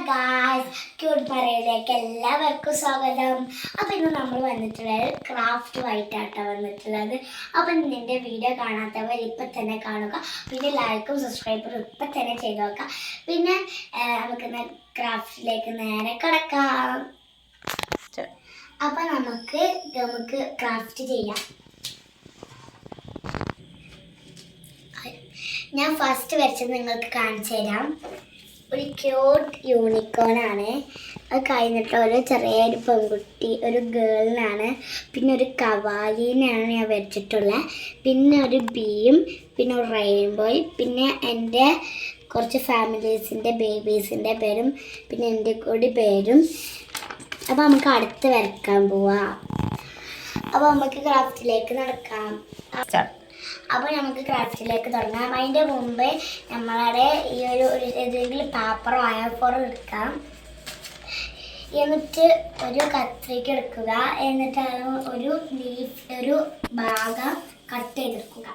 Guys cute പറയിലേക്ക് എല്ലാവർക്കും സ്വാഗതം. അപ്പം ഇന്ന് നമ്മൾ വന്നിട്ടുള്ളത് ക്രാഫ്റ്റ് ആയിട്ടാണ് വന്നിട്ടുള്ളത്. അപ്പം നിന്റെ വീഡിയോ കാണാത്തവർ ഇപ്പം തന്നെ കാണുക, പിന്നെ ലൈക്കും സബ്സ്ക്രൈബറും ഇപ്പം തന്നെ ചെയ്ത് നോക്കാം. പിന്നെ നമുക്ക് ക്രാഫ്റ്റിലേക്ക് നേരെ കിടക്കാം. അപ്പം നമുക്ക് ക്രാഫ്റ്റ് ചെയ്യാം. ഞാൻ ഫസ്റ്റ് വരച്ചത് നിങ്ങൾക്ക് കാണിച്ചു തരാം. ഒരു ക്യൂട്ട് യൂണിക്കോൺ ആണ്. അത് കഴിഞ്ഞിട്ട് ഒരു ചെറിയൊരു പെൺകുട്ടി, ഒരു ഗേളിനാണ്. പിന്നെ ഒരു കവാലീനാണ് ഞാൻ വരച്ചിട്ടുള്ളത്. പിന്നെ ഒരു ബീയും, പിന്നെ ഒരു റെയിൻബോയും, പിന്നെ എൻ്റെ കുറച്ച് ഫാമിലീസിൻ്റെ ബേബീസിൻ്റെ പേരും, പിന്നെ എൻ്റെ കൂടി പേരും. അപ്പോൾ നമുക്ക് അടുത്ത് വരക്കാൻ പോവാം. അപ്പോൾ നമുക്ക് ക്രാഫ്റ്റിലേക്ക് നടക്കാം. അപ്പോൾ നമുക്ക് ക്രാഫ്റ്റിലേക്ക് തുടങ്ങാം. അതിൻ്റെ മുമ്പ് നമ്മളവിടെ ഈ ഒരു ഏതെങ്കിലും പേപ്പറോ A4 എടുക്കാം. എന്നിട്ട് ഒരു കത്രിക എടുക്കുക. എന്നിട്ട് ഒരു ഭാഗം കട്ട് ചെയ്തെടുക്കുക.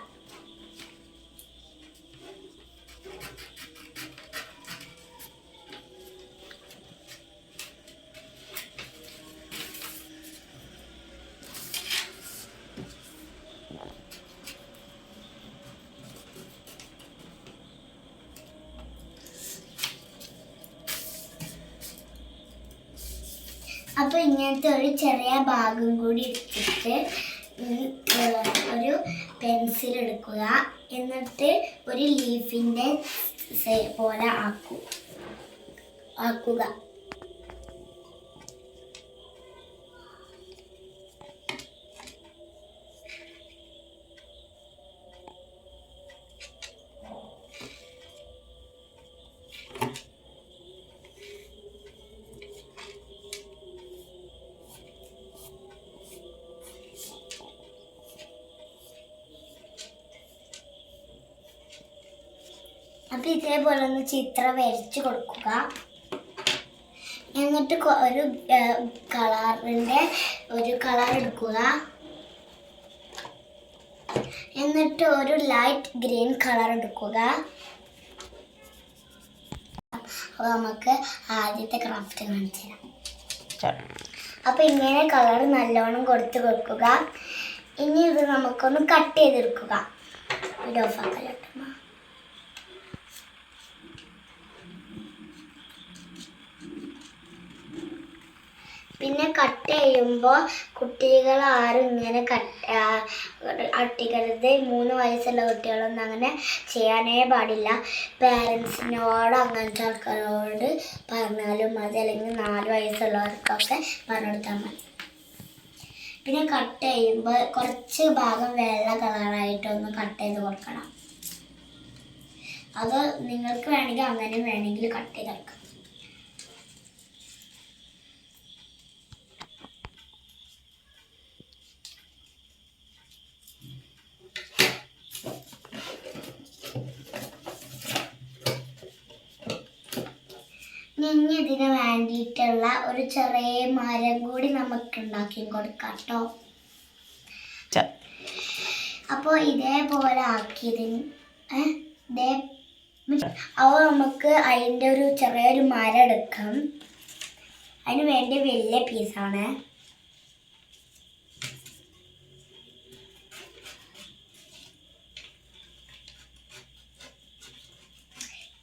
അപ്പോൾ ഇങ്ങനത്തെ ഒരു ചെറിയ ഭാഗം കൂടി എടുത്തിട്ട് ഒരു പെൻസിൽ എടുക്കുക. എന്നിട്ട് ഒരു ലീഫിൻ്റെ പോലെ ആക്കുക. അപ്പം ഇതേപോലെ ഒന്ന് ചിത്രം വരച്ച് കൊടുക്കുക. എന്നിട്ട് ഒരു കളർ എടുക്കുക. എന്നിട്ട് ഒരു ലൈറ്റ് ഗ്രീൻ കളർ എടുക്കുക. അപ്പോൾ നമുക്ക് ആദ്യത്തെ ക്രാഫ്റ്റ് കാണിച്ചു തരാം. അപ്പോൾ ഇങ്ങനെ കളർ നല്ലോണം കൊടുക്കുക. ഇനി ഇത് നമുക്കൊന്ന് കട്ട് ചെയ്തെടുക്കുക. ഒരു ഓഫാക്കല്ലോ. പിന്നെ കട്ട് ചെയ്യുമ്പോൾ കുട്ടികൾ ആരും ഇങ്ങനെ അട്ടിക്കരുത്. 3 വയസ്സുള്ള കുട്ടികളൊന്നും അങ്ങനെ ചെയ്യാനേ പാടില്ല. പേരൻസിനോട് അങ്ങനത്തെ ആൾക്കാരോട് പറഞ്ഞാലും മതി, അല്ലെങ്കിൽ 4 വയസ്സുള്ളവർക്കൊക്കെ പറഞ്ഞെടുത്താൽ മതി. പിന്നെ കട്ട് ചെയ്യുമ്പോൾ കുറച്ച് ഭാഗം വെള്ള കളറായിട്ടൊന്ന് കട്ട് ചെയ്ത് കൊടുക്കണം. അത് നിങ്ങൾക്ക് വേണമെങ്കിൽ അങ്ങനെ വേണമെങ്കിൽ കട്ട് ചെയ്തെടുക്കാം. ഇനി ഇതിന് വേണ്ടിയിട്ടുള്ള ഒരു ചെറിയ മരം കൂടി നമുക്ക് ഉണ്ടാക്കി കൊടുക്കാം കേട്ടോ. അപ്പോൾ ഇതേപോലെ ആക്കിയതിന് അപ്പോൾ നമുക്ക് അതിൻ്റെ ഒരു ചെറിയൊരു മരം എടുക്കാം. അതിന് വേണ്ടി വലിയ പീസാണ്.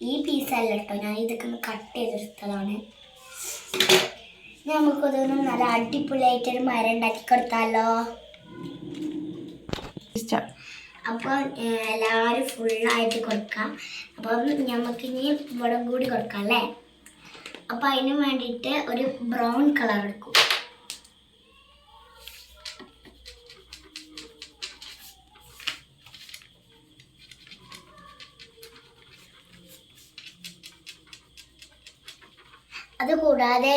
ഈ പീസല്ല കേട്ടോ, ഞാൻ ഇതൊക്കെ ഒന്ന് കട്ട് ചെയ്തെടുത്തതാണ്. നമുക്കതൊന്ന് നല്ല അടിപൊളിയായിട്ടൊരു മരം ഉണ്ടാക്കി കൊടുത്താലോ. അപ്പോൾ എല്ലാവരും ഫുള്ളായിട്ട് കൊടുക്കാം. അപ്പം നമുക്കിനി ഇവിടെ കൂടി കൊടുക്കാം അല്ലേ. അപ്പം അതിന് വേണ്ടിയിട്ട് ഒരു ബ്രൗൺ കളർ എടുക്കും. അതുകൂടാതെ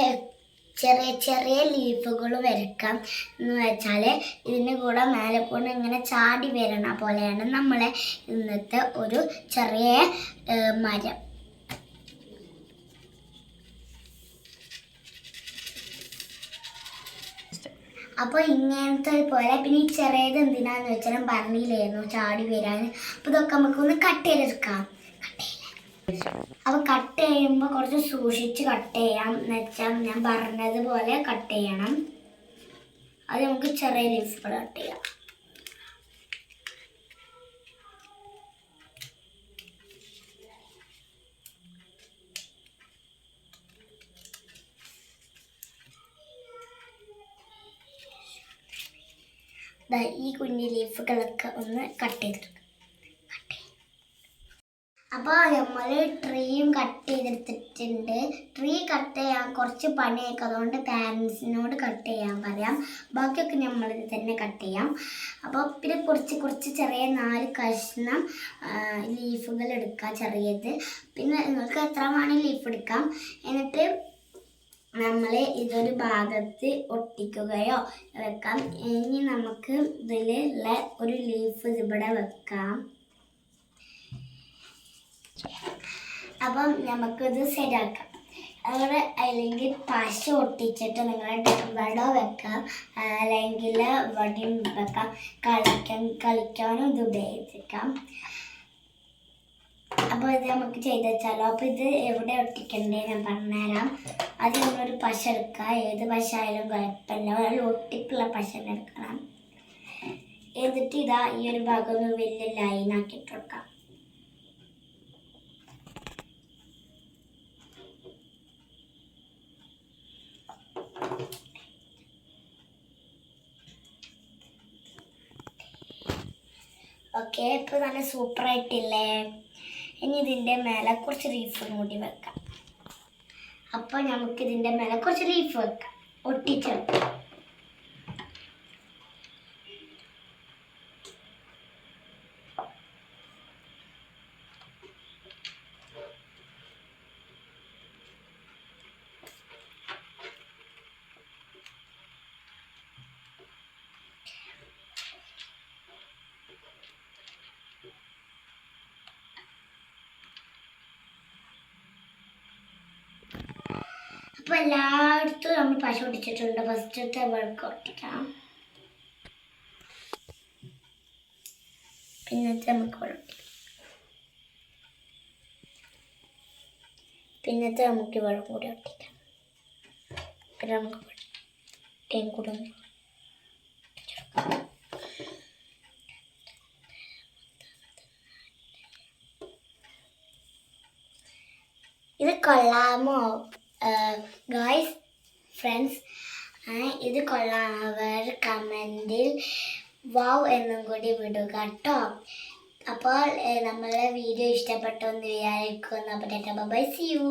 ചെറിയ ചെറിയ ലീഫുകൾ വരക്കാം. എന്ന് വെച്ചാൽ ഇതിന് കൂടെ മേലെ കൂടെ ഇങ്ങനെ ചാടി വരണ പോലെയാണ് നമ്മളെ ഇന്നത്തെ ഒരു ചെറിയ മരം. അപ്പോൾ ഇങ്ങനത്തെ പോലെ. പിന്നെ ഈ ചെറിയത് എന്തിനാന്ന് വെച്ചാൽ പറഞ്ഞില്ലായിരുന്നു ചാടി വരാൻ. അപ്പോൾ ഇതൊക്കെ നമുക്കൊന്ന് കട്ട് ചെയ്തെടുക്കാം. അപ്പോൾ കട്ട് ചെയ്യുമ്പോൾ കുറച്ച് സൂക്ഷിച്ച് കട്ട് ചെയ്യാം. എന്ന് വെച്ചാൽ ഞാൻ പറഞ്ഞതുപോലെ കട്ട് ചെയ്യണം. അത് നമുക്ക് ചെറിയ ലീഫുകൾ കട്ട് ചെയ്യാം. ഈ കുഞ്ഞു ലീഫുകളൊക്കെ ഒന്ന് കട്ട് ചെയ്തെടുക്കാം. അപ്പോൾ നമ്മൾ ട്രീയും കട്ട് ചെയ്തെടുത്തിട്ടുണ്ട്. ട്രീ കട്ട് ചെയ്യാൻ കുറച്ച് പണിയൊക്കെ, അതുകൊണ്ട് പാരൻസിനോട് കട്ട് ചെയ്യാൻ പറയാം. ബാക്കിയൊക്കെ നമ്മളിത് തന്നെ കട്ട് ചെയ്യാം. അപ്പോൾ പിന്നെ കുറച്ച് ചെറിയ 4 കഷ്ണം ലീഫുകൾ എടുക്കുക, ചെറിയത്. പിന്നെ നിങ്ങൾക്ക് എത്ര വേണമെങ്കിൽ ലീഫ് എടുക്കാം. എന്നിട്ട് നമ്മൾ ഇതൊരു ഭാഗത്ത് ഒട്ടിക്കുകയോ വെക്കാം. ഇനി നമുക്ക് ഇതിലുള്ള ഒരു ലീഫ് ഇവിടെ വെക്കാം. അപ്പം നമുക്കിത് ശരിയാക്കാം. അതുപോലെ അല്ലെങ്കിൽ പശ ഒട്ടിച്ചിട്ട് നിങ്ങളുടെ ഇവിടെ വെക്കാം, അല്ലെങ്കിൽ വടിയും വെക്കാം. കളിക്കാനും ഇത് ഉപയോഗിക്കാം. അപ്പോൾ ഇത് നമുക്ക് ചെയ്ത് വെച്ചാലോ. അപ്പോൾ ഇത് എവിടെ ഒട്ടിക്കണ്ടേ ഞാൻ പറഞ്ഞുതരാം. അത് നമ്മളൊരു പശ എടുക്കുക. ഏത് പശ ആയാലും കുഴപ്പമില്ല, ഒരു ഒട്ടിപ്പുള്ള പശ എടുക്കണം. എന്നിട്ട് ഇതാ ഈ ഒരു ഭാഗം ഒന്ന് വലിയ ലൈനാക്കിയിട്ട് കൊടുക്കാം. ഓക്കെ, ഇപ്പോൾ നല്ല സൂപ്പറായിട്ടില്ലേ? ഇനി ഇതിൻ്റെ മേലെ കുറച്ച് ലീഫ് കൂടി വെക്കാം. അപ്പോൾ നമുക്ക് ഇതിൻ്റെ മേലെ കുറച്ച് ലീഫ് വെക്കാം, ഒട്ടിച്ചെടുക്കാം. അപ്പോൾ എല്ലായിടത്തും നമ്മൾ പശ ഒട്ടിച്ചിട്ടുണ്ട്. ഫസ്റ്റത്തെ വർക്ക് ഒട്ടിക്കാം, പിന്നത്തെ നമുക്ക് ഒട്ടിക്കാം, പിന്നത്തെ നമുക്ക് വെള്ളം കൂടി ഒട്ടിക്കാം. പിന്നെ നമുക്ക് തേൻ കൂടി ഇത് കൊള്ളാമോ ഗായ്സ്, ഫ്രണ്ട്സ്? ഇത് കൊള്ളാമവർ കമൻറ്റിൽ വാവ് എന്നും കൂടി വിടുക കേട്ടോ. അപ്പോൾ നമ്മളെ വീഡിയോ ഇഷ്ടപ്പെട്ടു എന്ന് വിചാരിക്കുന്നു. അപ്പോൾ ബൈ, സീ യു.